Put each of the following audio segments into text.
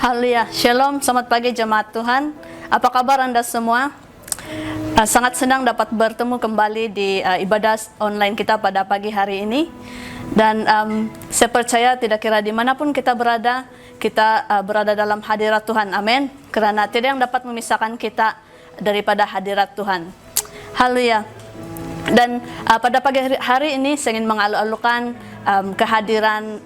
Haleluya. Shalom, selamat pagi jemaat Tuhan. Apa kabar Anda semua? Sangat senang dapat bertemu kembali di ibadah online kita pada pagi hari ini. Dan saya percaya tidak kira dimanapun kita berada dalam hadirat Tuhan. Amin. Karena tidak yang dapat memisahkan kita daripada hadirat Tuhan. Haleluya. Dan pada pagi hari ini saya ingin mengalu-alukan kehadiran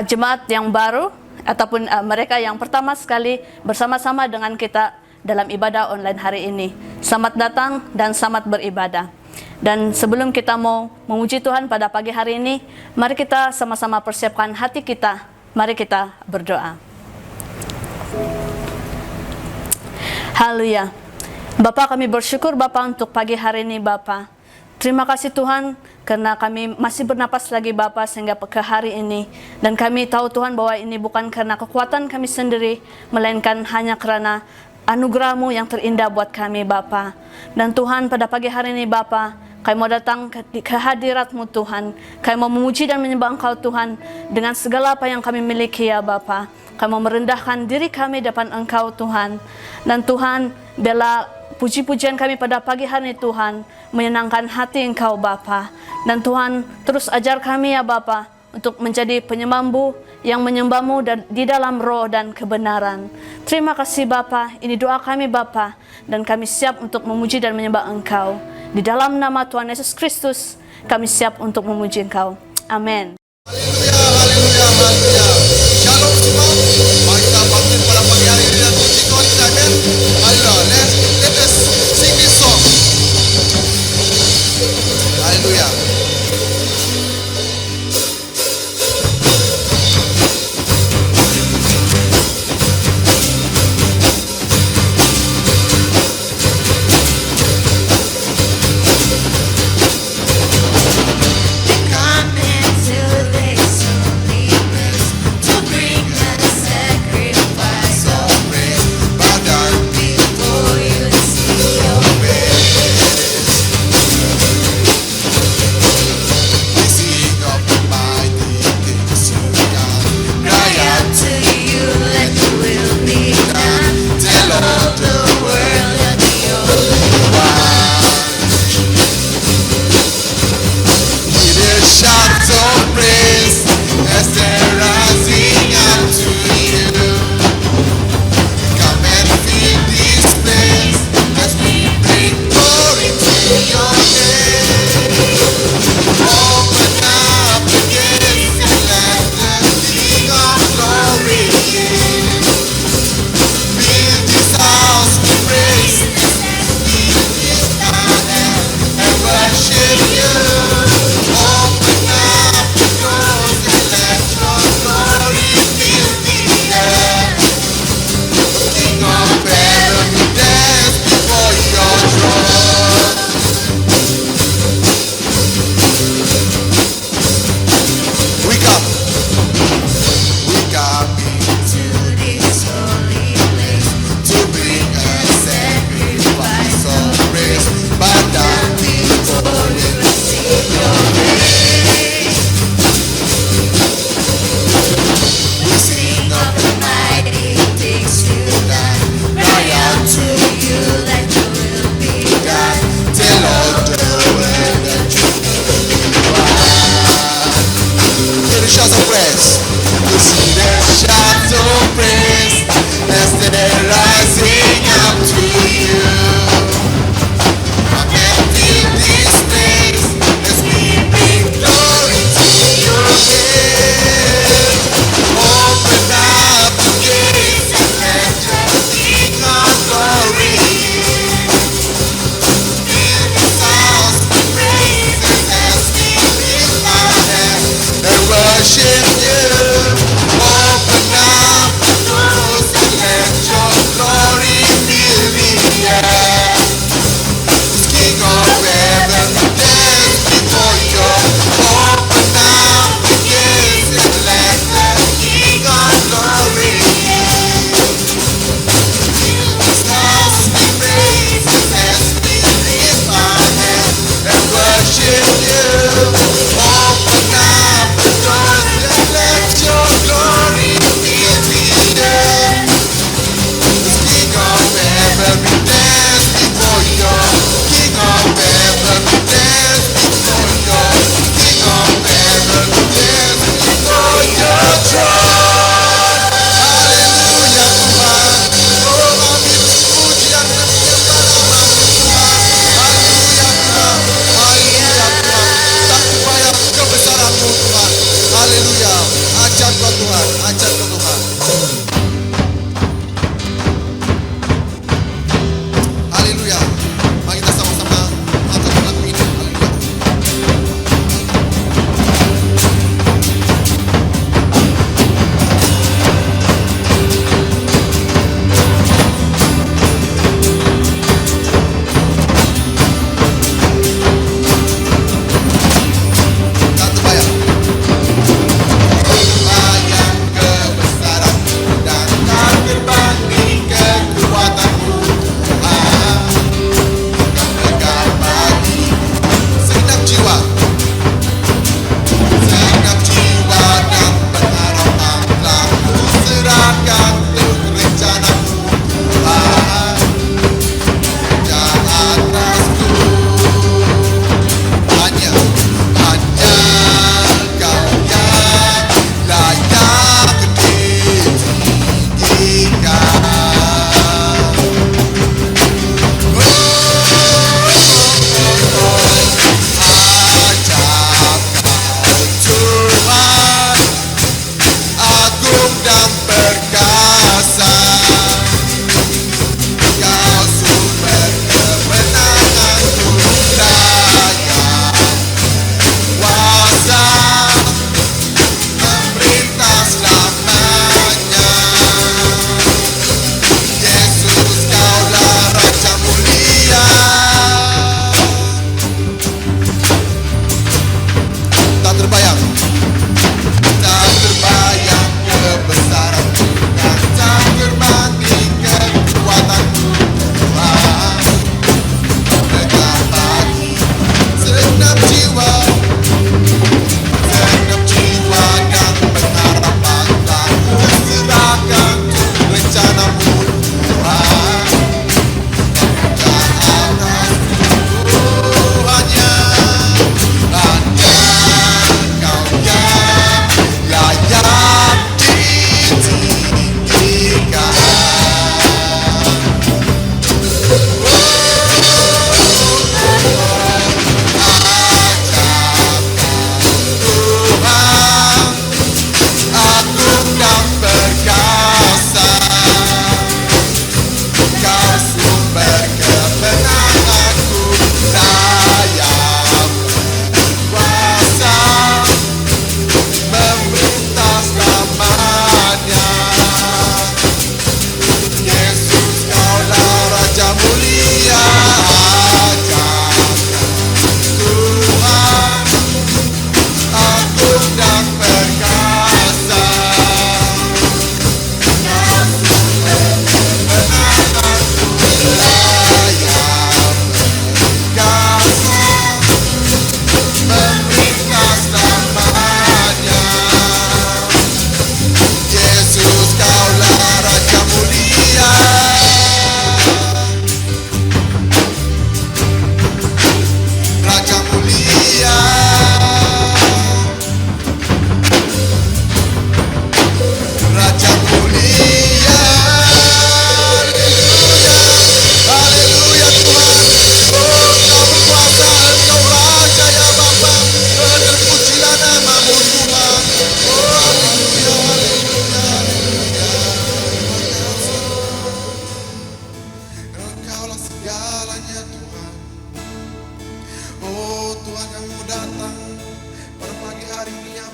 jemaat yang baru ataupun mereka yang pertama sekali bersama-sama dengan kita dalam ibadah online hari ini. Selamat datang dan selamat beribadah. Dan sebelum kita mau memuji Tuhan pada pagi hari ini, mari kita sama-sama persiapkan hati kita. Mari kita berdoa. Haleluya. Bapa, kami bersyukur Bapa untuk pagi hari ini Bapa. Terima kasih Tuhan karena kami masih bernapas lagi Bapa sehingga ke hari ini. Dan kami tahu Tuhan bahwa ini bukan karena kekuatan kami sendiri, melainkan hanya karena anugerah-Mu yang terindah buat kami Bapa. Dan Tuhan pada pagi hari ini Bapa, kami mau datang ke hadirat-Mu Tuhan. Kami mau memuji dan menyembah Engkau Tuhan dengan segala apa yang kami miliki ya Bapa. Kami mau merendahkan diri kami depan Engkau Tuhan. Dan Tuhan, biarlah puji-pujian kami pada pagi hari ini Tuhan menyenangkan hati Engkau Bapa. Dan Tuhan terus ajar kami ya Bapa untuk menjadi penyembah-Mu yang menyembah-Mu dan di dalam roh dan kebenaran. Terima kasih Bapa, ini doa kami Bapa, dan kami siap untuk memuji dan menyembah Engkau. Di dalam nama Tuhan Yesus Kristus kami siap untuk memuji Engkau. Amin. Haleluya, haleluya, haleluya. Shalom semua. Mari kita bangkit pada pagi hari ini dan puji Tuhan kita. Amin. Haleluya. Let us sing this song. Haleluya. Come into this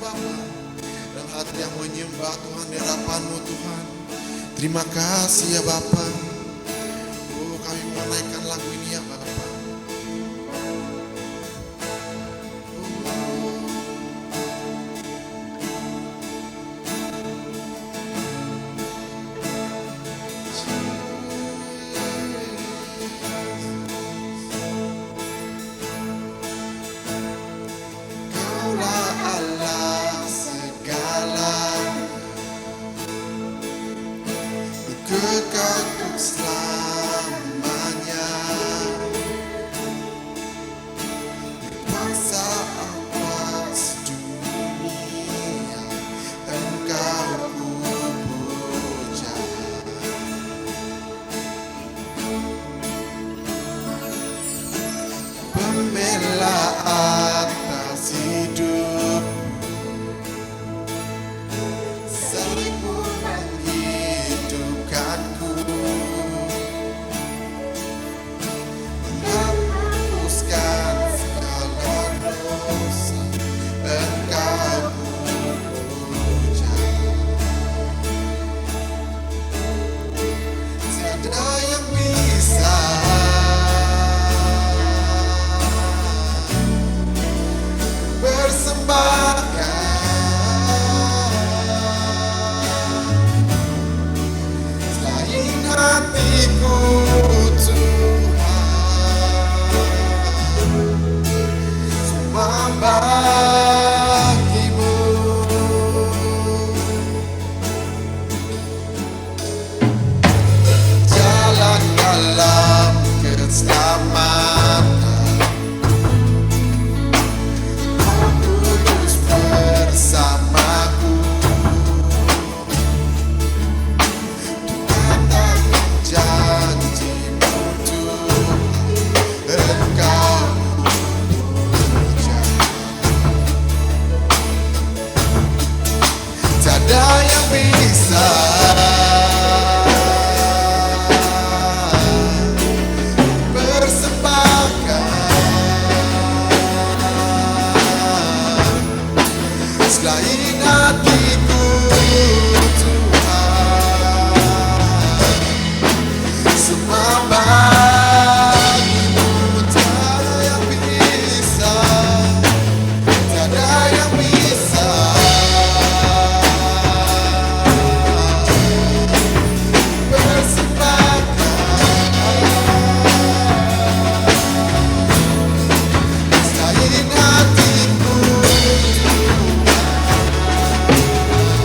Bapa, dalam hati yang menyembah Tuhan di hadapan-Mu Tuhan. Terima kasih ya Bapa. Oh, kami menaikkan lagu ini ya Bapa. Kaulah Allah segala, kekal untuk selamanya. Berkuasa atas dunia, Engkau puja. Pembela atas hidup, salibmu menghidupkanku, menghapuskan segala dosa, Engkau puja. Tiada yang bisa persembahkan selain hatiku Tuhan, semua bagimu. Jalan dalam keselamatan, Roh Kudus bersamaku, katakan janji-Mu Tuhan, Engkau puja. Tiada yang bisa persembahkan selain hatiku Tuhan, semua bagimu. Tiada yang bisa, tiada yang bisa persembahkan selain hatiku Tuhan.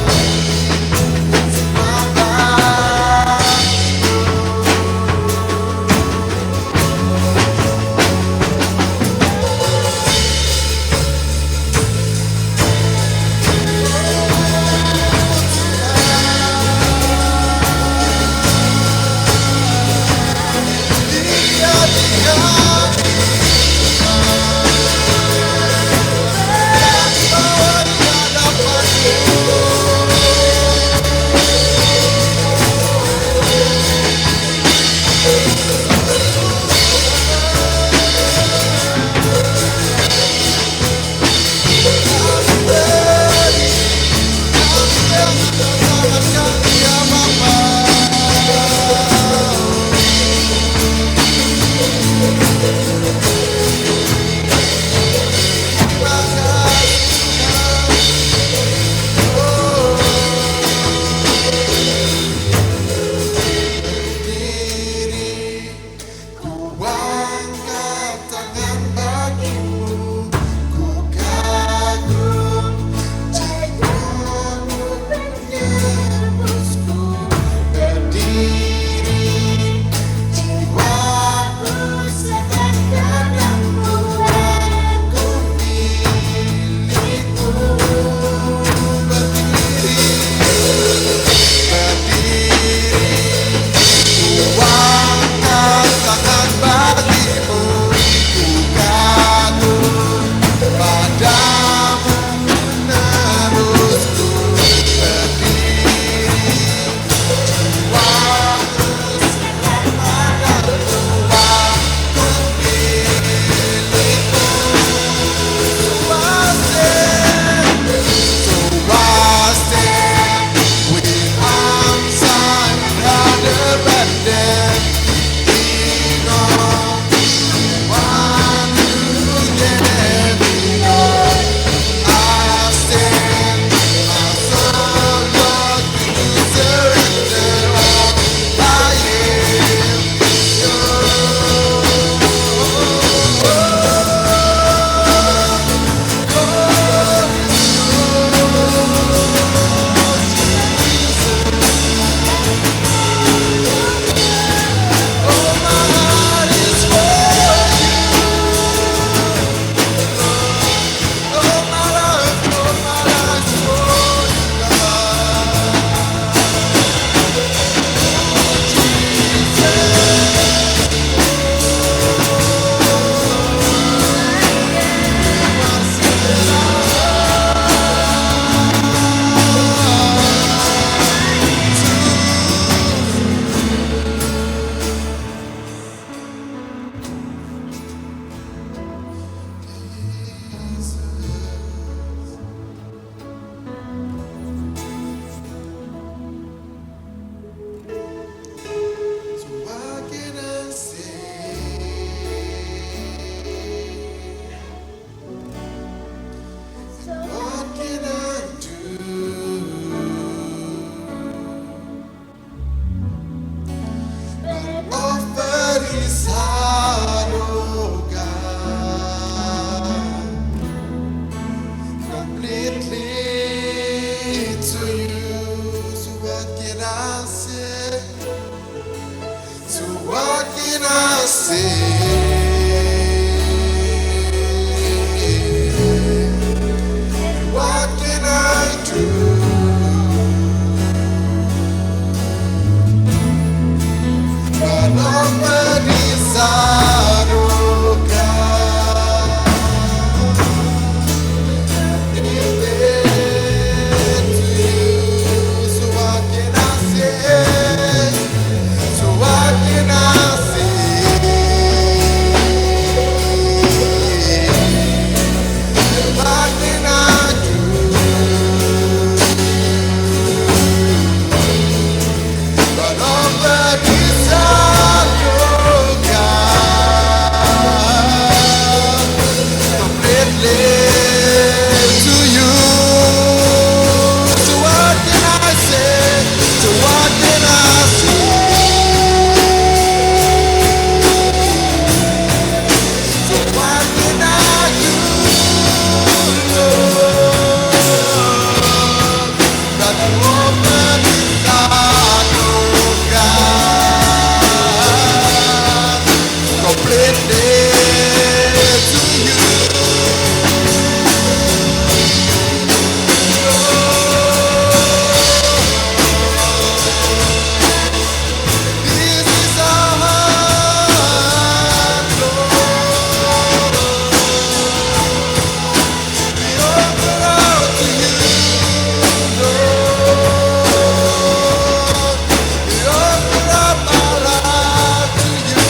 completely to you. So what can I say? So what can I say? What can I do? But nobody's out, oh God. Anything to you. So what can I say? So what can I say? What can I do? But nobody's out, oh God. Completely to you. So what can I say? So what can I say? So what can I do, Lord? That you open this heart, oh God, completely to you. This is our heart, Lord. We open out to you, Lord. We open up our heart to you,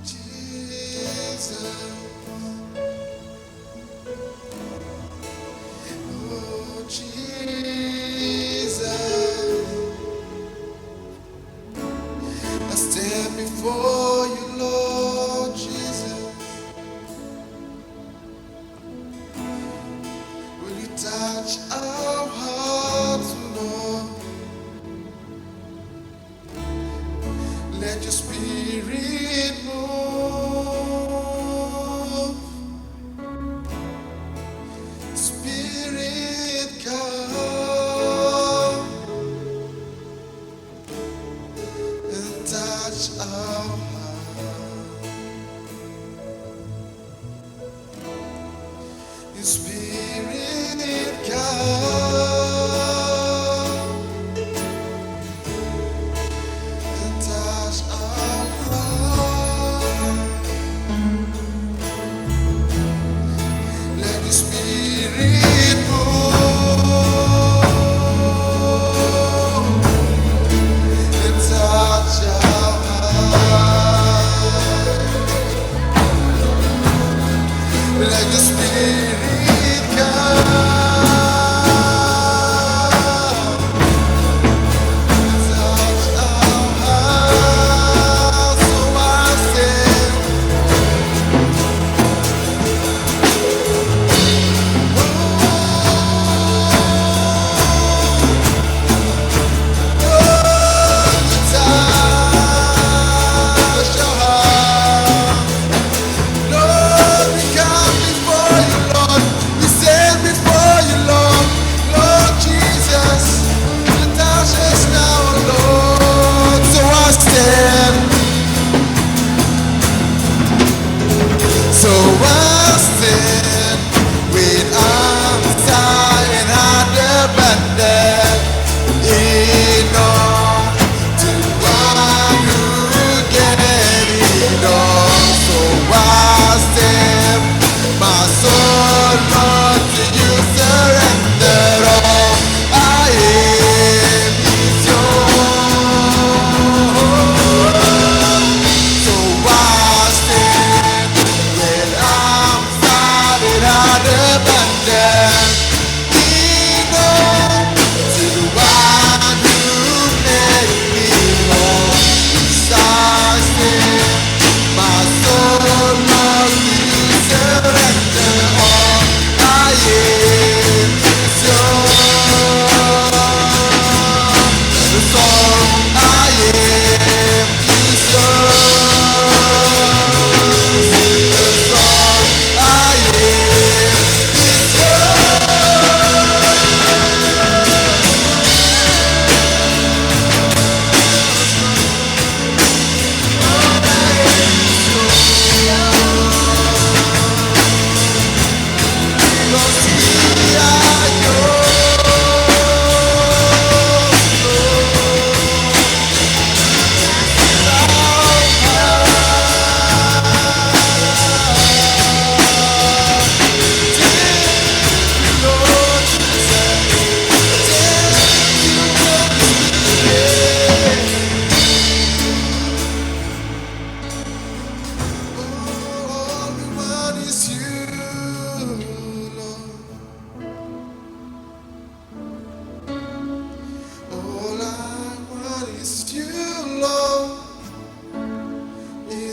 Jesus. Oh, Jesus. I stand before you, Lord Jesus. Will you touch our hearts, Lord? Let your spirit move. Spirit come and touch our hearts. Your spirit come and touch our hearts. Let your spirit move and touch our hearts.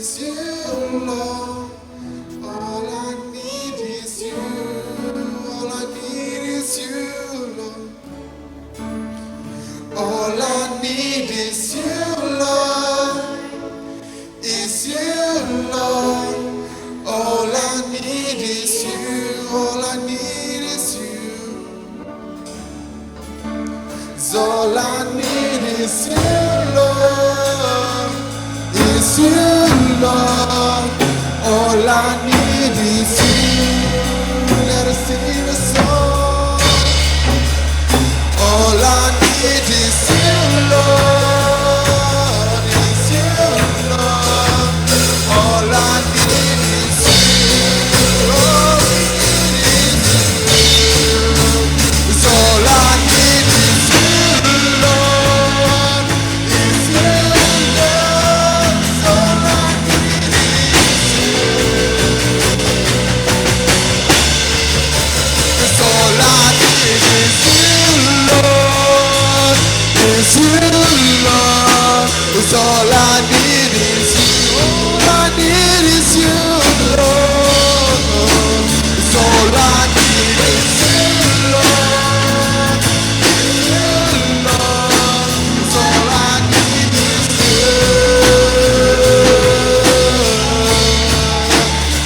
is you, Lord. All I need is you. All I need is you, Lord. All I need is you, Lord. Is you, Lord. All I need is you. All I need is you. All I need is you, Lord. Is you, Lord. All I need is you. Let us sing a song. All I need is you, Lord. Is you, Lord. All I need is you. All we need is you. It's all I need is you, Lord. Is you, Lord. It's all I need is you. It's all I need is you, Lord. Is you, Lord. It's all I need is you. All I need is you, Lord. It's all I need is you, Lord. Is you, Lord. It's all I need is you.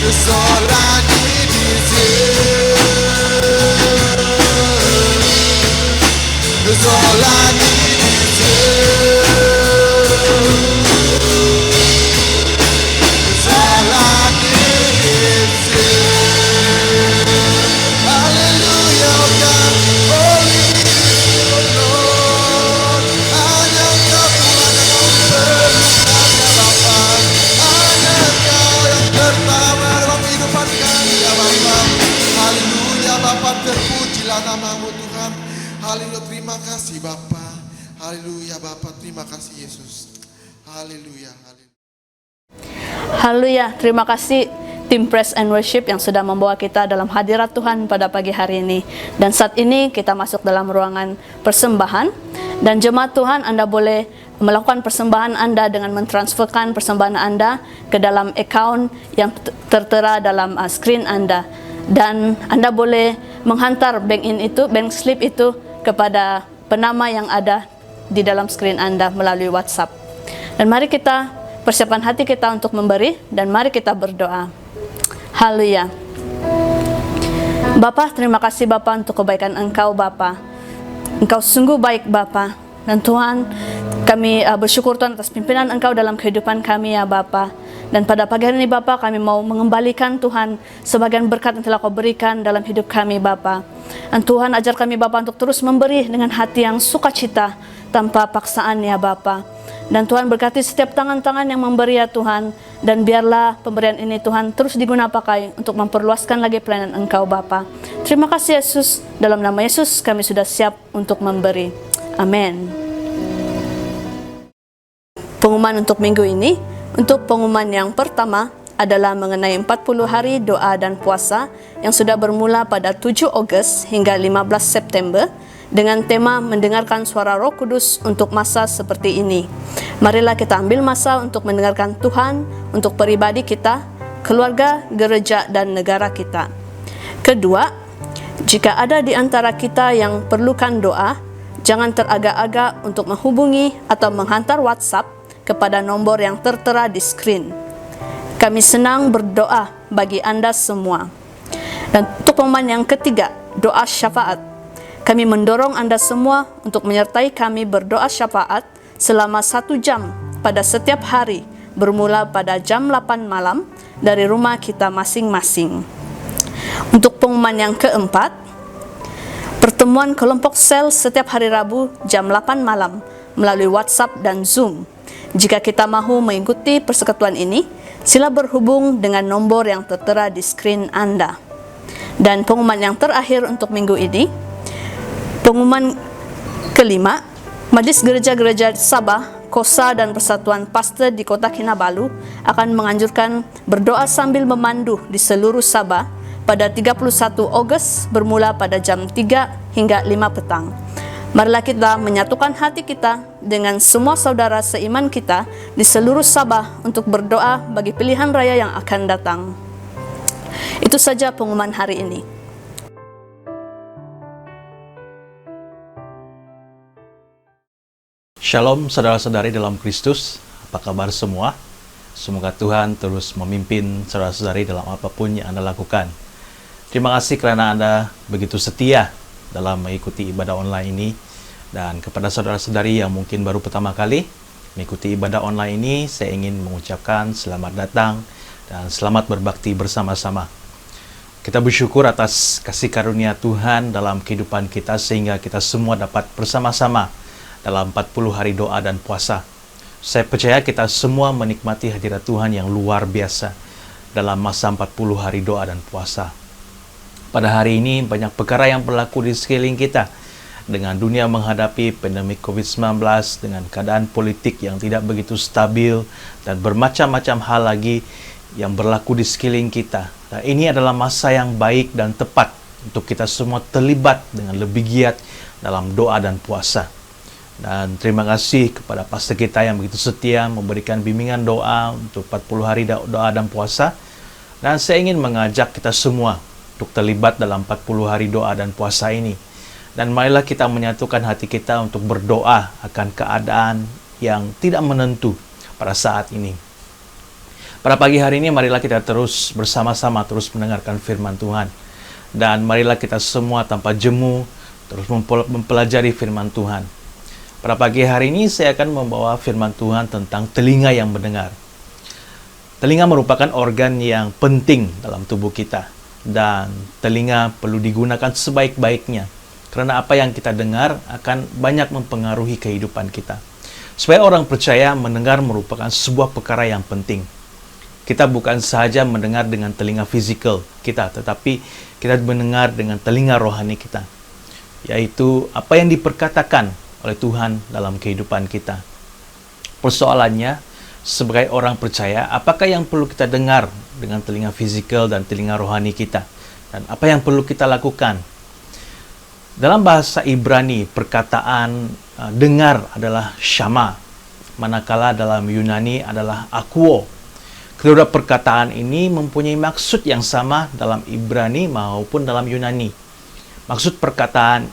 It's all I need is you. It's all I need is you. It's all I need is you. Hallelujah, oh God. All we need is you, Lord. Hanya Tuhan yang memperlukannya Bapa. Hanya Engkau yang pertama dalam kehidupan kami ya Bapa. Haleluya Bapa, terpujilah namamu Tuhan. Haleluya, terima kasih Bapa. Haleluya Bapa, terima kasih Yesus. Haleluya, haleluya. Haleluya, terima kasih tim Praise and Worship yang sudah membawa kita dalam hadirat Tuhan pada pagi hari ini. Dan saat ini kita masuk dalam ruangan persembahan. Dan jemaat Tuhan, Anda boleh melakukan persembahan Anda dengan mentransferkan persembahan Anda ke dalam account yang tertera dalam screen Anda. Dan Anda boleh menghantar bank slip itu kepada penama yang ada di dalam screen Anda melalui WhatsApp. Dan mari kita persiapkan hati kita untuk memberi, dan mari kita berdoa. Haleluya. Bapa, terima kasih Bapa untuk kebaikan Engkau Bapa. Engkau sungguh baik Bapa. Dan Tuhan, kami bersyukur Tuhan atas pimpinan Engkau dalam kehidupan kami ya Bapa. Dan pada pagi hari ini Bapa, kami mau mengembalikan Tuhan sebagian berkat yang telah Kau berikan dalam hidup kami Bapa. Dan Tuhan, ajar kami Bapa untuk terus memberi dengan hati yang sukacita tanpa paksaan ya Bapa. Dan Tuhan, berkati setiap tangan-tangan yang memberi ya Tuhan. Dan biarlah pemberian ini Tuhan terus digunakan pakai untuk memperluaskan lagi pelayanan Engkau Bapa. Terima kasih Yesus. Dalam nama Yesus kami sudah siap untuk memberi. Amin. Pengumuman untuk minggu ini. Untuk pengumuman yang pertama adalah mengenai 40 hari doa dan puasa yang sudah bermula pada 7 Ogos hingga 15 September dengan tema mendengarkan suara Roh Kudus untuk masa seperti ini. Marilah kita ambil masa untuk mendengarkan Tuhan untuk pribadi kita, keluarga, gereja, dan negara kita. Kedua, jika ada di antara kita yang perlukan doa, jangan teragak-agak untuk menghubungi atau menghantar WhatsApp kepada nombor yang tertera di screen. Kami senang berdoa bagi Anda semua. Dan untuk pengumuman yang ketiga, doa syafaat. Kami mendorong Anda semua untuk menyertai kami berdoa syafaat selama 1 jam pada setiap hari, bermula pada jam 8 malam dari rumah kita masing-masing. Untuk pengumuman yang keempat, pertemuan kelompok sel setiap hari Rabu jam 8 malam melalui WhatsApp dan Zoom. Jika kita mahu mengikuti persekutuan ini, sila berhubung dengan nombor yang tertera di screen Anda. Dan pengumuman yang terakhir untuk minggu ini, pengumuman kelima, Majelis Gereja-Gereja Sabah, Kosa dan Persatuan Pastor di Kota Kinabalu akan menganjurkan berdoa sambil memandu di seluruh Sabah pada 31 Ogos bermula pada jam 3 hingga 5 petang. Marilah kita menyatukan hati kita dengan semua saudara seiman kita di seluruh Sabah untuk berdoa bagi pilihan raya yang akan datang. Itu saja pengumuman hari ini. Shalom saudara-saudari dalam Kristus, apa kabar semua? Semoga Tuhan terus memimpin saudara-saudari dalam apapun yang Anda lakukan. Terima kasih karena Anda begitu setia dalam mengikuti ibadah online ini. Dan kepada saudara-saudari yang mungkin baru pertama kali mengikuti ibadah online ini, saya ingin mengucapkan selamat datang dan selamat berbakti bersama-sama. Kita bersyukur atas kasih karunia Tuhan dalam kehidupan kita sehingga kita semua dapat bersama-sama dalam 40 hari doa dan puasa. Saya percaya kita semua menikmati hadirat Tuhan yang luar biasa dalam masa 40 hari doa dan puasa. Pada hari ini banyak perkara yang berlaku di sekeliling kita. Dengan dunia menghadapi pandemi COVID-19, dengan keadaan politik yang tidak begitu stabil, dan bermacam-macam hal lagi yang berlaku di sekeliling kita. Nah, ini adalah masa yang baik dan tepat untuk kita semua terlibat dengan lebih giat dalam doa dan puasa. Dan terima kasih kepada pastor kita yang begitu setia memberikan bimbingan doa untuk 40 hari doa dan puasa. Dan saya ingin mengajak kita semua untuk terlibat dalam 40 hari doa dan puasa ini. Dan marilah kita menyatukan hati kita untuk berdoa akan keadaan yang tidak menentu pada saat ini. Pada pagi hari ini marilah kita terus bersama-sama terus mendengarkan firman Tuhan. Dan marilah kita semua tanpa jemu terus mempelajari firman Tuhan. Pada pagi hari ini saya akan membawa firman Tuhan tentang telinga yang mendengar. Telinga merupakan organ yang penting dalam tubuh kita. Dan telinga perlu digunakan sebaik-baiknya. Karena apa yang kita dengar akan banyak mempengaruhi kehidupan kita. Supaya orang percaya, mendengar merupakan sebuah perkara yang penting. Kita bukan sahaja mendengar dengan telinga fisikal kita, tetapi kita mendengar dengan telinga rohani kita. Yaitu apa yang diperkatakan oleh Tuhan dalam kehidupan kita. Persoalannya, sebagai orang percaya, apakah yang perlu kita dengar dengan telinga fisikal dan telinga rohani kita? Dan apa yang perlu kita lakukan? Dalam bahasa Ibrani, perkataan dengar adalah shama, manakala dalam Yunani adalah akuo. Kedua perkataan ini mempunyai maksud yang sama dalam Ibrani maupun dalam Yunani. Maksud perkataan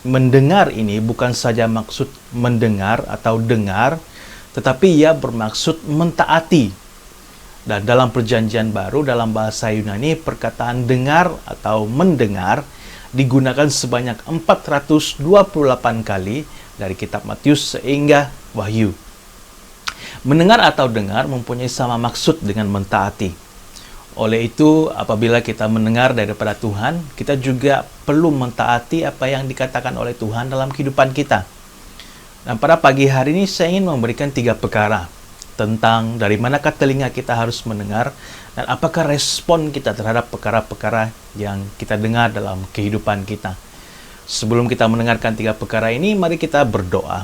mendengar ini bukan saja maksud mendengar atau dengar, tetapi ia bermaksud mentaati. Dan dalam perjanjian baru, dalam bahasa Yunani, perkataan dengar atau mendengar digunakan sebanyak 428 kali dari kitab Matius sehingga Wahyu. Mendengar atau dengar mempunyai sama maksud dengan mentaati. Oleh itu, apabila kita mendengar daripada Tuhan, kita juga perlu mentaati apa yang dikatakan oleh Tuhan dalam kehidupan kita. Dan pada pagi hari ini saya ingin memberikan 3 perkara tentang dari manakah telinga kita harus mendengar dan apakah respon kita terhadap perkara-perkara yang kita dengar dalam kehidupan kita. Sebelum kita mendengarkan 3 perkara ini, mari kita berdoa.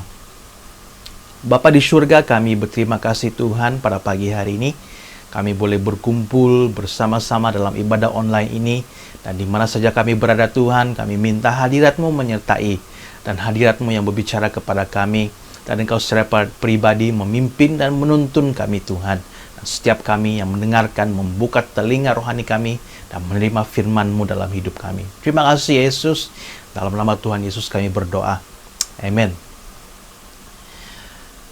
Bapa di surga, kami berterima kasih Tuhan pada pagi hari ini. Kami boleh berkumpul bersama-sama dalam ibadah online ini. Dan di mana saja kami berada Tuhan, kami minta hadirat-Mu menyertai. Dan hadirat-Mu yang berbicara kepada kami. Dan Engkau secara pribadi memimpin dan menuntun kami Tuhan. Dan setiap kami yang mendengarkan, membuka telinga rohani kami. Dan menerima firman-Mu dalam hidup kami. Terima kasih Yesus. Dalam nama Tuhan Yesus kami berdoa. Amin.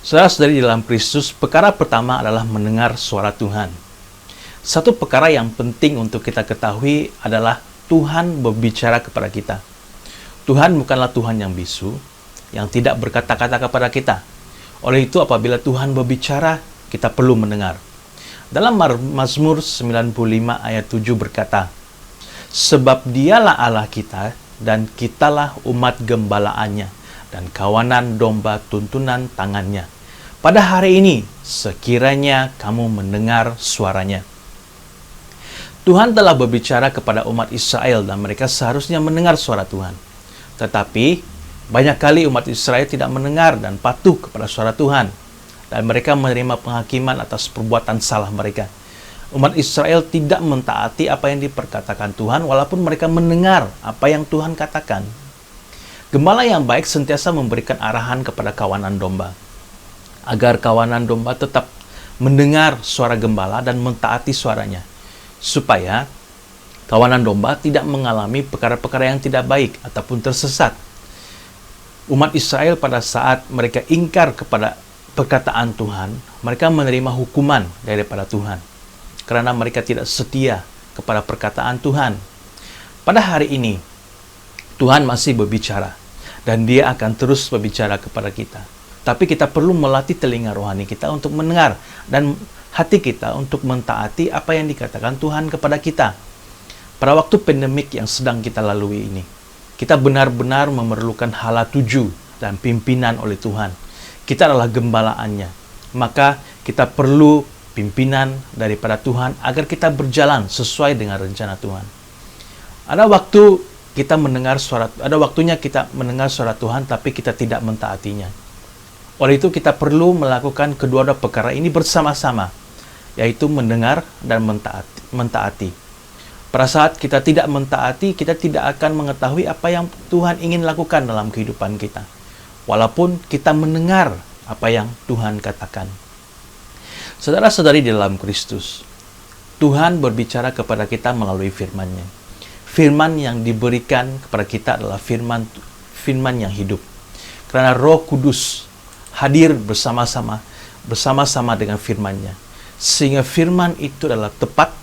Saudara-saudari dalam Kristus, perkara pertama adalah mendengar suara Tuhan. Satu perkara yang penting untuk kita ketahui adalah Tuhan berbicara kepada kita. Tuhan bukanlah Tuhan yang bisu, yang tidak berkata-kata kepada kita. Oleh itu, apabila Tuhan berbicara, kita perlu mendengar. Dalam Mazmur 95 ayat 7 berkata, "Sebab dialah Allah kita, dan kitalah umat gembalaannya, dan kawanan domba tuntunan tangannya. Pada hari ini, sekiranya kamu mendengar suaranya." Tuhan telah berbicara kepada umat Israel dan mereka seharusnya mendengar suara Tuhan. Tetapi, banyak kali umat Israel tidak mendengar dan patuh kepada suara Tuhan. Dan mereka menerima penghakiman atas perbuatan salah mereka. Umat Israel tidak mentaati apa yang diperkatakan Tuhan walaupun mereka mendengar apa yang Tuhan katakan. Gembala yang baik sentiasa memberikan arahan kepada kawanan domba, agar kawanan domba tetap mendengar suara gembala dan mentaati suaranya, supaya kawanan domba tidak mengalami perkara-perkara yang tidak baik ataupun tersesat. Umat Israel pada saat mereka ingkar kepada perkataan Tuhan, mereka menerima hukuman daripada Tuhan, karena mereka tidak setia kepada perkataan Tuhan. Pada hari ini, Tuhan masih berbicara, dan Dia akan terus berbicara kepada kita. Tapi kita perlu melatih telinga rohani kita untuk mendengar, dan hati kita untuk mentaati apa yang dikatakan Tuhan kepada kita. Pada waktu pandemik yang sedang kita lalui ini, kita benar-benar memerlukan hala tuju dan pimpinan oleh Tuhan. Kita adalah gembalaannya, maka kita perlu pimpinan daripada Tuhan agar kita berjalan sesuai dengan rencana Tuhan. Ada waktunya kita mendengar suara Tuhan, tapi kita tidak mentaatinya. Oleh itu kita perlu melakukan kedua-dua perkara ini bersama-sama, yaitu mendengar dan mentaati. Pada saat kita tidak mentaati, kita tidak akan mengetahui apa yang Tuhan ingin lakukan dalam kehidupan kita, walaupun kita mendengar apa yang Tuhan katakan. Saudara-saudari di dalam Kristus, Tuhan berbicara kepada kita melalui firman-Nya. Firman yang diberikan kepada kita adalah firman yang hidup. Karena Roh Kudus hadir bersama-sama dengan firman-Nya. Sehingga firman itu adalah tepat,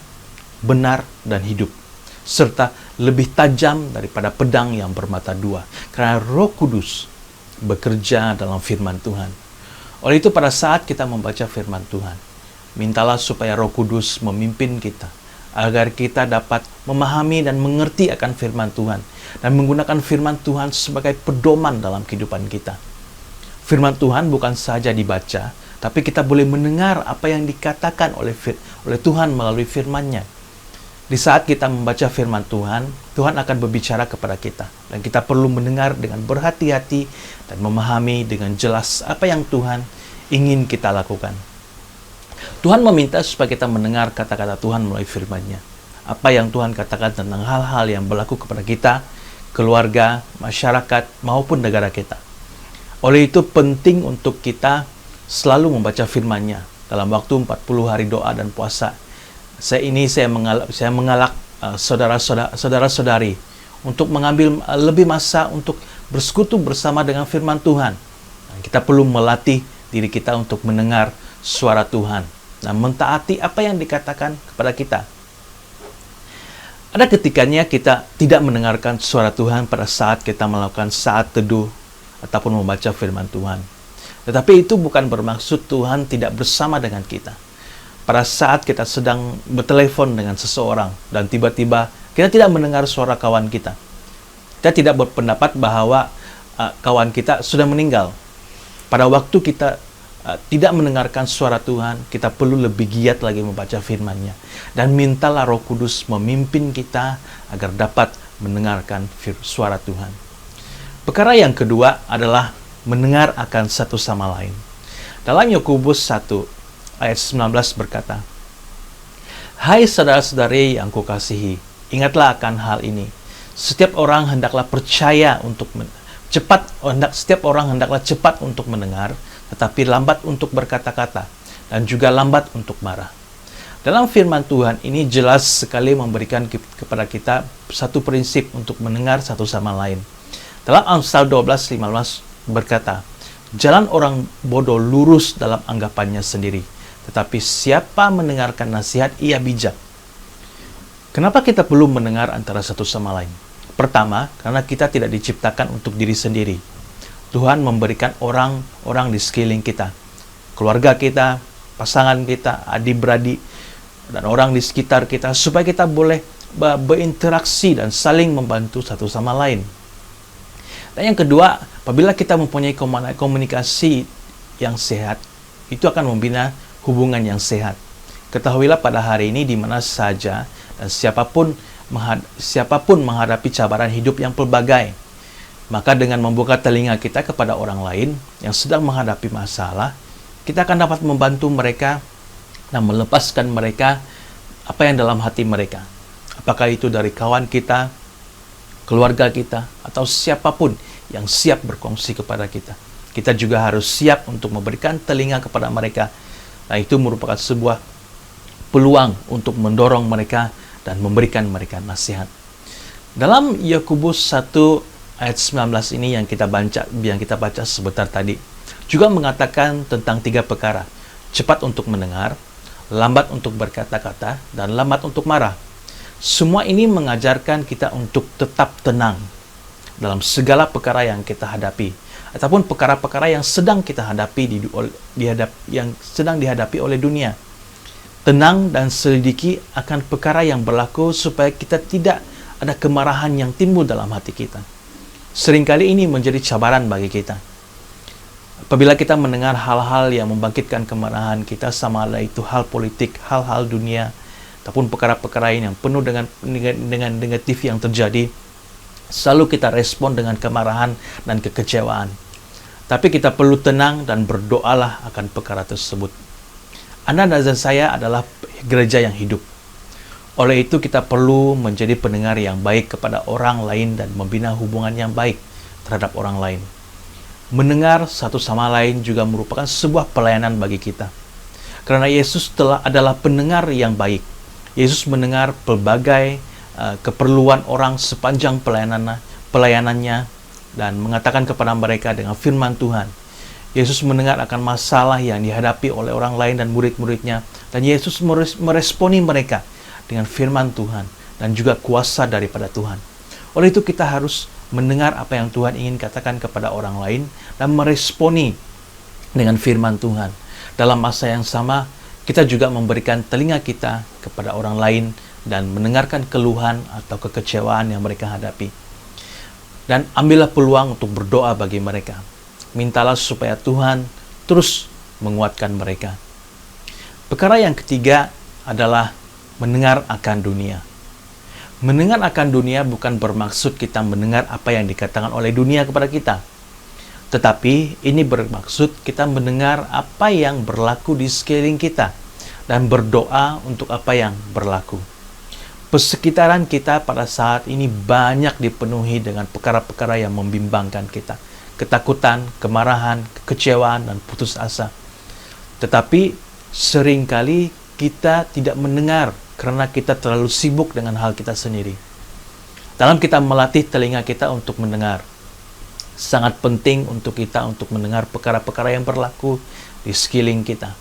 benar, dan hidup. Serta lebih tajam daripada pedang yang bermata dua. Karena Roh Kudus bekerja dalam firman Tuhan. Oleh itu pada saat kita membaca firman Tuhan, mintalah supaya Roh Kudus memimpin kita, agar kita dapat memahami dan mengerti akan firman Tuhan, dan menggunakan firman Tuhan sebagai pedoman dalam kehidupan kita. Firman Tuhan bukan saja dibaca, tapi kita boleh mendengar apa yang dikatakan oleh Tuhan melalui firman-Nya. Di saat kita membaca firman Tuhan, Tuhan akan berbicara kepada kita, dan kita perlu mendengar dengan berhati-hati dan memahami dengan jelas apa yang Tuhan ingin kita lakukan. Tuhan meminta supaya kita mendengar kata-kata Tuhan melalui firman-Nya. Apa yang Tuhan katakan tentang hal-hal yang berlaku kepada kita, keluarga, masyarakat, maupun negara kita. Oleh itu penting untuk kita selalu membaca firman-Nya dalam waktu 40 hari doa dan puasa. Saya mengalak saudara-saudari untuk mengambil lebih masa untuk bersekutu bersama dengan firman Tuhan. Kita perlu melatih diri kita untuk mendengar suara Tuhan dan mentaati apa yang dikatakan kepada kita. Ada ketikanya kita tidak mendengarkan suara Tuhan pada saat kita melakukan saat teduh ataupun membaca firman Tuhan. Tetapi itu bukan bermaksud Tuhan tidak bersama dengan kita. Pada saat kita sedang bertelepon dengan seseorang dan tiba-tiba kita tidak mendengar suara kawan kita, kita tidak berpendapat bahwa kawan kita sudah meninggal. Pada waktu kita tidak mendengarkan suara Tuhan, kita perlu lebih giat lagi membaca firman-Nya. Dan mintalah Roh Kudus memimpin kita agar dapat mendengarkan suara Tuhan. Perkara yang kedua adalah mendengar akan satu sama lain. Dalam Yakobus 1 ayat 19 berkata, "Hai saudara-saudari yang kukasihi, ingatlah akan hal ini. Setiap orang hendaklah cepat untuk mendengar, tetapi lambat untuk berkata-kata, dan juga lambat untuk marah." Dalam firman Tuhan ini jelas sekali memberikan kepada kita satu prinsip untuk mendengar satu sama lain. Dalam Amsal 12:15 berkata, "Jalan orang bodoh lurus dalam anggapannya sendiri, tetapi siapa mendengarkan nasihat ia bijak." Kenapa kita perlu mendengar antara satu sama lain? Pertama, karena kita tidak diciptakan untuk diri sendiri. Tuhan memberikan orang-orang di sekeliling kita, keluarga kita, pasangan kita, adik-beradik, dan orang di sekitar kita, supaya kita boleh berinteraksi dan saling membantu satu sama lain. Dan yang kedua, apabila kita mempunyai komunikasi yang sehat, itu akan membina hubungan yang sehat. Ketahuilah pada hari ini di mana saja dan siapapun menghadapi cabaran hidup yang pelbagai, maka dengan membuka telinga kita kepada orang lain yang sedang menghadapi masalah, kita akan dapat membantu mereka dan melepaskan mereka apa yang dalam hati mereka. Apakah itu dari kawan kita, keluarga kita, atau siapapun yang siap berkongsi kepada kita. Kita juga harus siap untuk memberikan telinga kepada mereka. Nah, itu merupakan sebuah peluang untuk mendorong mereka dan memberikan mereka nasihat. Dalam Yakobus 1 ayat 19 ini yang kita baca sebentar tadi, juga mengatakan tentang 3 perkara. Cepat untuk mendengar, lambat untuk berkata-kata, dan lambat untuk marah. Semua ini mengajarkan kita untuk tetap tenang dalam segala perkara yang kita hadapi, ataupun perkara-perkara yang sedang kita hadapi yang sedang dihadapi oleh dunia. Tenang dan selidiki akan perkara yang berlaku supaya kita tidak ada kemarahan yang timbul dalam hati kita. Seringkali ini menjadi cabaran bagi kita. Apabila kita mendengar hal-hal yang membangkitkan kemarahan kita, sama ada itu hal politik, hal-hal dunia, ataupun perkara-perkara yang penuh dengan negatif yang terjadi, selalu kita respon dengan kemarahan dan kekecewaan. Tapi kita perlu tenang dan berdoalah akan perkara tersebut. Anda dan saya adalah gereja yang hidup. Oleh itu kita perlu menjadi pendengar yang baik kepada orang lain dan membina hubungan yang baik terhadap orang lain. Mendengar satu sama lain juga merupakan sebuah pelayanan bagi kita. Karena Yesus adalah pendengar yang baik. Yesus mendengar pelbagai keperluan orang sepanjang pelayanannya dan mengatakan kepada mereka dengan firman Tuhan. Yesus mendengar akan masalah yang dihadapi oleh orang lain dan murid-muridnya, dan Yesus meresponi mereka dengan firman Tuhan dan juga kuasa daripada Tuhan. Oleh itu kita harus mendengar apa yang Tuhan ingin katakan kepada orang lain dan meresponi dengan firman Tuhan. Dalam masa yang sama, kita juga memberikan telinga kita kepada orang lain dan mendengarkan keluhan atau kekecewaan yang mereka hadapi. Dan ambillah peluang untuk berdoa bagi mereka. Mintalah supaya Tuhan terus menguatkan mereka. Perkara yang ketiga adalah mendengar akan dunia. Mendengar akan dunia bukan bermaksud kita mendengar apa yang dikatakan oleh dunia kepada kita. Tetapi ini bermaksud kita mendengar apa yang berlaku di sekeliling kita dan berdoa untuk apa yang berlaku. Persekitaran kita pada saat ini banyak dipenuhi dengan perkara-perkara yang membimbangkan kita. Ketakutan, kemarahan, kekecewaan, dan putus asa. Tetapi seringkali kita tidak mendengar karena kita terlalu sibuk dengan hal kita sendiri. Dalam kita melatih telinga kita untuk mendengar, sangat penting untuk kita untuk mendengar perkara-perkara yang berlaku di sekeliling kita.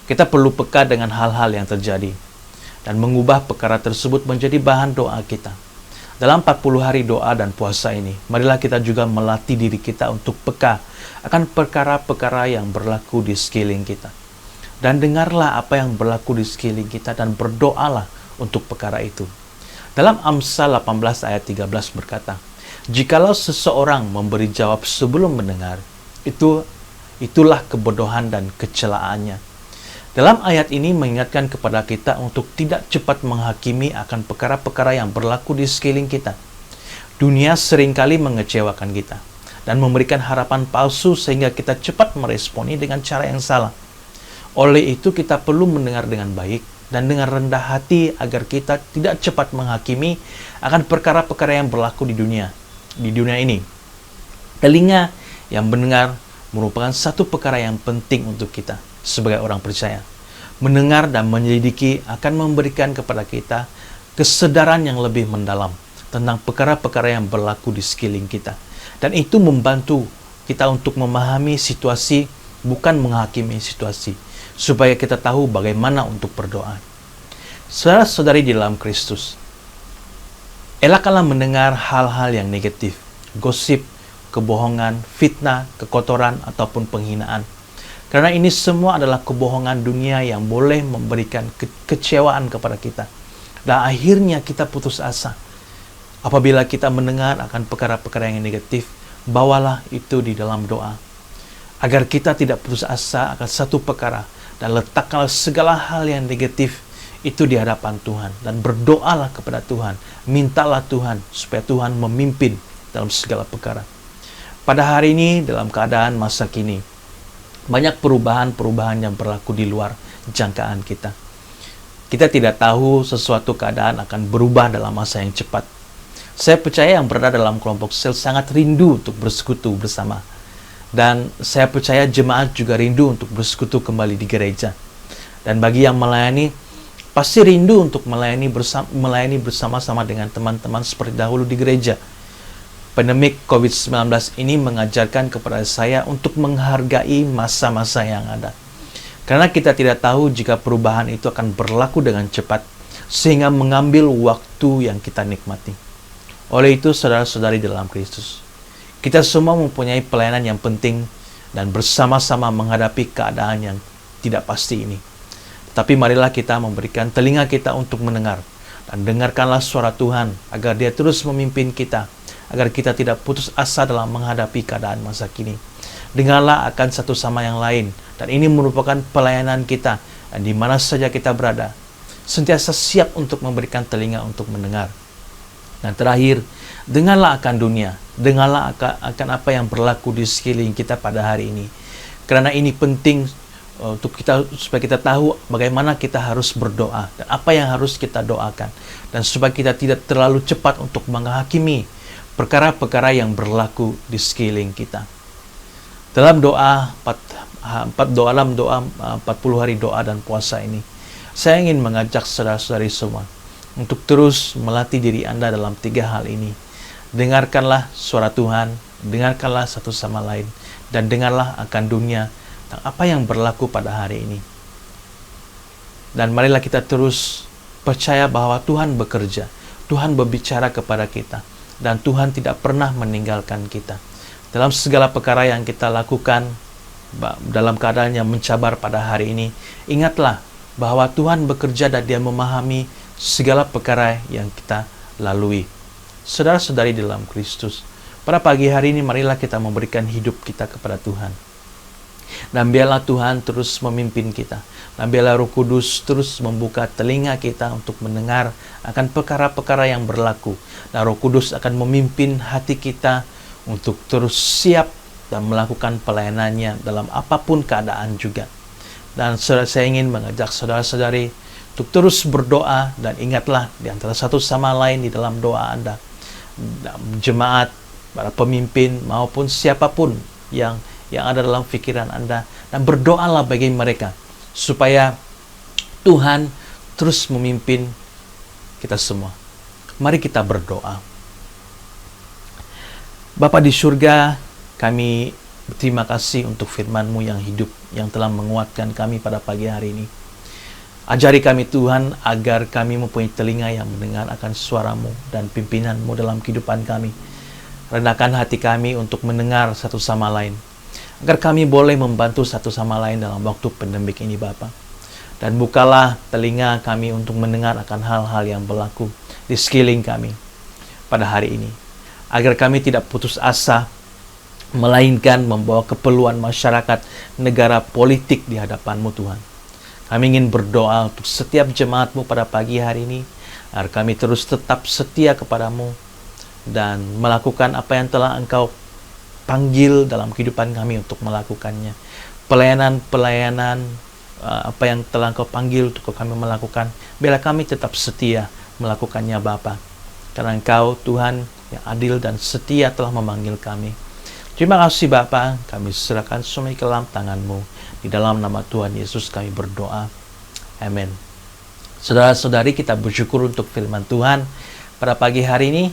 Kita perlu peka dengan hal-hal yang terjadi dan mengubah perkara tersebut menjadi bahan doa kita. Dalam 40 hari doa dan puasa ini, marilah kita juga melatih diri kita untuk peka akan perkara-perkara yang berlaku di sekeliling kita. Dan dengarlah apa yang berlaku di sekeliling kita dan berdoalah untuk perkara itu. Dalam Amsal 18 ayat 13 berkata, "Jikalau seseorang memberi jawab sebelum mendengar, itulah kebodohan dan kecelaannya." Dalam ayat ini mengingatkan kepada kita untuk tidak cepat menghakimi akan perkara-perkara yang berlaku di sekeliling kita. Dunia seringkali mengecewakan kita dan memberikan harapan palsu sehingga kita cepat meresponi dengan cara yang salah. Oleh itu kita perlu mendengar dengan baik dan dengan rendah hati agar kita tidak cepat menghakimi akan perkara-perkara yang berlaku di dunia ini. Telinga yang mendengar merupakan satu perkara yang penting untuk kita sebagai orang percaya. Mendengar dan menyelidiki akan memberikan kepada kita kesadaran yang lebih mendalam tentang perkara-perkara yang berlaku di sekeliling kita. Dan itu membantu kita untuk memahami situasi, bukan menghakimi situasi, supaya kita tahu bagaimana untuk berdoa. Saudara-saudari di dalam Kristus, elakkanlah mendengar hal-hal yang negatif, gosip, kebohongan, fitnah, kekotoran, ataupun penghinaan. Karena ini semua adalah kebohongan dunia yang boleh memberikan kekecewaan kepada kita. Dan akhirnya kita putus asa. Apabila kita mendengar akan perkara-perkara yang negatif, bawalah itu di dalam doa. Agar kita tidak putus asa akan satu perkara, dan letakkanlah segala hal yang negatif itu di hadapan Tuhan. Dan berdoalah kepada Tuhan. Mintalah Tuhan supaya Tuhan memimpin dalam segala perkara. Pada hari ini, dalam keadaan masa kini, banyak perubahan-perubahan yang berlaku di luar jangkaan kita. Kita tidak tahu sesuatu keadaan akan berubah dalam masa yang cepat. Saya percaya yang berada dalam kelompok sel sangat rindu untuk bersekutu bersama. Dan saya percaya jemaat juga rindu untuk bersekutu kembali di gereja. Dan bagi yang melayani, pasti rindu untuk melayani bersama-sama dengan teman-teman seperti dahulu di gereja. Pandemik COVID-19 ini mengajarkan kepada saya untuk menghargai masa-masa yang ada. Karena kita tidak tahu jika perubahan itu akan berlaku dengan cepat, sehingga mengambil waktu yang kita nikmati. Oleh itu, saudara-saudari dalam Kristus, kita semua mempunyai pelayanan yang penting dan bersama-sama menghadapi keadaan yang tidak pasti ini. Tapi marilah kita memberikan telinga kita untuk mendengar, dan dengarkanlah suara Tuhan agar Dia terus memimpin kita, agar kita tidak putus asa dalam menghadapi keadaan masa kini. Dengarlah akan satu sama yang lain, dan ini merupakan pelayanan kita, dan di mana saja kita berada, sentiasa siap untuk memberikan telinga untuk mendengar. Dan terakhir, dengarlah akan dunia, dengarlah akan apa yang berlaku di sekeliling kita pada hari ini. Karena ini penting untuk kita, supaya kita tahu bagaimana kita harus berdoa, dan apa yang harus kita doakan, dan supaya kita tidak terlalu cepat untuk menghakimi perkara-perkara yang berlaku di sekeliling kita. Dalam doa 40 hari doa dan puasa ini, saya ingin mengajak saudara-saudari semua untuk terus melatih diri Anda dalam 3 hal ini. Dengarkanlah suara Tuhan, dengarkanlah satu sama lain, dan dengarlah akan dunia tentang apa yang berlaku pada hari ini. Dan marilah kita terus percaya bahwa Tuhan bekerja, Tuhan berbicara kepada kita, dan Tuhan tidak pernah meninggalkan kita. Dalam segala perkara yang kita lakukan, dalam keadaan yang mencabar pada hari ini, ingatlah bahwa Tuhan bekerja dan Dia memahami segala perkara yang kita lalui. Saudara-saudari dalam Kristus, pada pagi hari ini marilah kita memberikan hidup kita kepada Tuhan. Dan biarlah Tuhan terus memimpin kita. Dan biarlah Roh Kudus terus membuka telinga kita untuk mendengar akan perkara-perkara yang berlaku. Dan Roh Kudus akan memimpin hati kita untuk terus siap dan melakukan pelayanannya dalam apapun keadaan juga. Dan saya ingin mengajak saudara-saudari untuk terus berdoa, dan ingatlah di antara satu sama lain di dalam doa Anda, jemaat, para pemimpin maupun siapapun yang ada dalam pikiran Anda, dan berdoalah bagi mereka supaya Tuhan terus memimpin kita semua. Mari kita berdoa. Bapa di surga, kami berterima kasih untuk firman-Mu yang hidup, yang telah menguatkan kami pada pagi hari ini. Ajari kami Tuhan, agar kami mempunyai telinga yang mendengar akan suara-Mu dan pimpinan-Mu dalam kehidupan kami. Rendahkan hati kami untuk mendengar satu sama lain, agar kami boleh membantu satu sama lain dalam waktu pandemik ini, Bapa. Dan bukalah telinga kami untuk mendengar akan hal-hal yang berlaku di sekeliling kami pada hari ini, agar kami tidak putus asa, melainkan membawa keperluan masyarakat, negara, politik di hadapan-Mu, Tuhan. Kami ingin berdoa untuk setiap jemaat-Mu pada pagi hari ini, agar kami terus tetap setia kepada-Mu dan melakukan apa yang telah Engkau panggil dalam kehidupan kami untuk melakukannya. Pelayanan-pelayanan apa yang telah Engkau panggil untuk kami melakukan, biarlah kami tetap setia melakukannya, Bapa. Karena Engkau Tuhan yang adil dan setia telah memanggil kami. Terima kasih Bapa, kami serahkan semua ke dalam tangan-Mu. Di dalam nama Tuhan Yesus kami berdoa. Amin. Saudara-saudari, kita bersyukur untuk firman Tuhan pada pagi hari ini.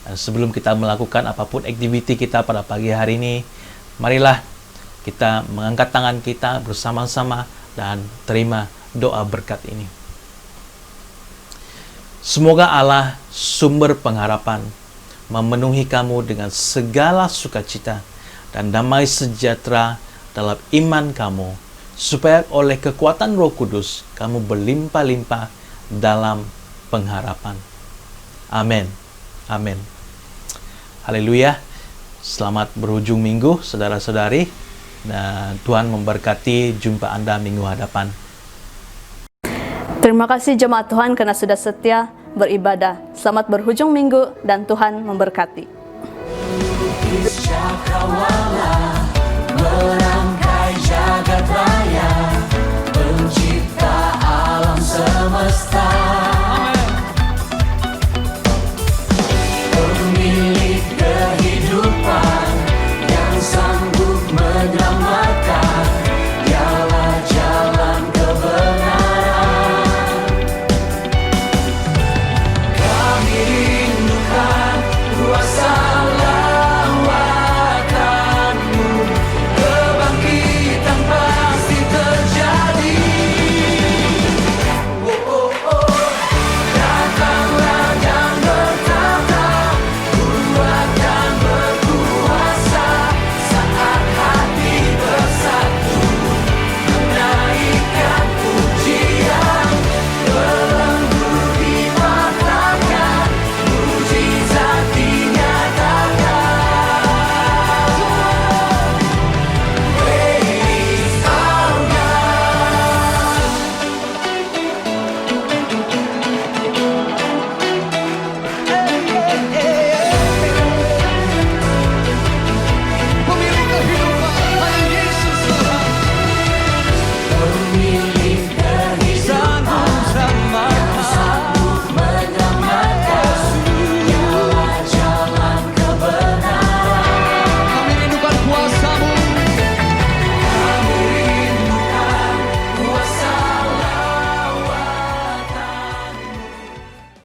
Dan sebelum kita melakukan apapun aktiviti kita pada pagi hari ini, marilah kita mengangkat tangan kita bersama-sama dan terima doa berkat ini. Semoga Allah, sumber pengharapan, memenuhi kamu dengan segala sukacita dan damai sejahtera dalam iman kamu, supaya oleh kekuatan Roh Kudus kamu berlimpah-limpah dalam pengharapan. Amin. Amin. Haleluya. Selamat berhujung minggu, saudara-saudari, dan Tuhan memberkati jumpa Anda minggu hadapan. Terima kasih jemaat Tuhan karena sudah setia beribadah. Selamat berhujung minggu dan Tuhan memberkati. Cakrawala